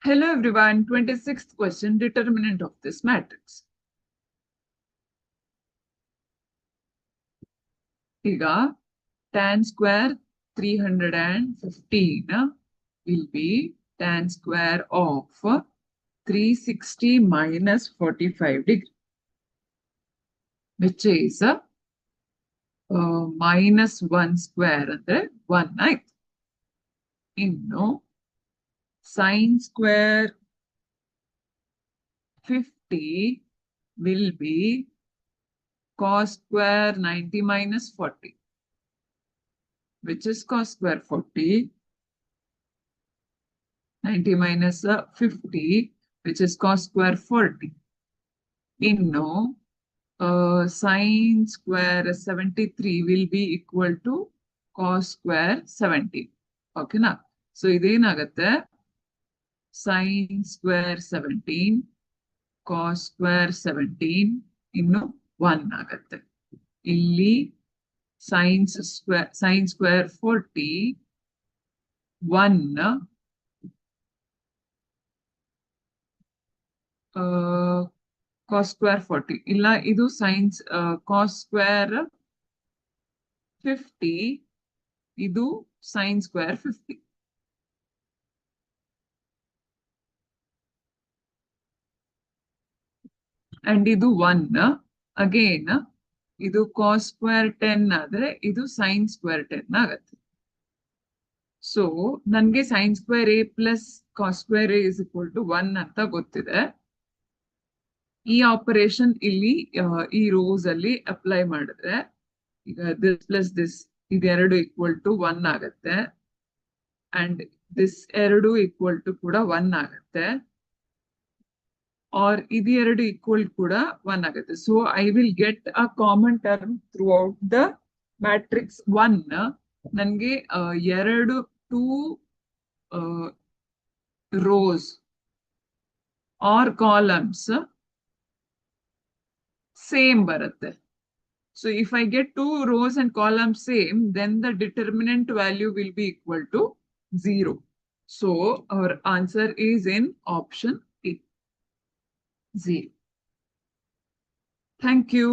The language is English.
Hello everyone, 26th question, determinant of this matrix. Here, tan square 315 will be tan square of 360 minus 45 degree, which is minus 1 square ಅಂದ್ರೆ 1 ಆಯ್ತು. ಇನ್ನು sin square 50 will be cos square 90 minus 40, which is cos square 40, 90 minus 50, which is cos square 40. Inno sin square 73 will be equal to cos square 70. Okay, na? So idenagatte sin square 17, cos square 17 inno 1 agatte. Illi sin square 40 1 cos square 40 ಇಲ್ಲ ಇದು science cos square 50 ಇದು sin square 50. and ಇದು 1 again ಇದು cos square 10 ಆದ್ರೆ ಇದು sin square 10 ಆಗತ್ತೆ. So ನನಗೆ sin square a plus cos square a is equal to 1 ಅಂತ ಗೊತ್ತಿದೆ. ಈ ಆಪರೇಷನ್ ಇಲ್ಲಿ ಈ ರೋಸ್ ಅಲ್ಲಿ ಅಪ್ಲೈ ಮಾಡಿದ್ರೆ ಈಗ ದಿಸ್ ಪ್ಲಸ್ ದಿಸ್ ಇದೆರಡು ಈಕ್ವಲ್ ಟು 1 ಆಗತ್ತೆ ಅಂಡ್ ದಿಸ್ ಎರಡು ಈಕ್ವಲ್ ಟು ಕೂಡ 1 ಆಗತ್ತೆ ಆರ್ ಇದೆರಡು ಈಕ್ವಲ್ ಕೂಡ 1 ಆಗುತ್ತೆ. So I will get a common term through out the matrix 1. ನನಗೆ ಎರಡು 2 rows or columns same ಬರುತ್ತೆ. So if I get 2 rows and columns same, then the determinant value will be equal to 0. So our answer is in option A, 0. Thank you.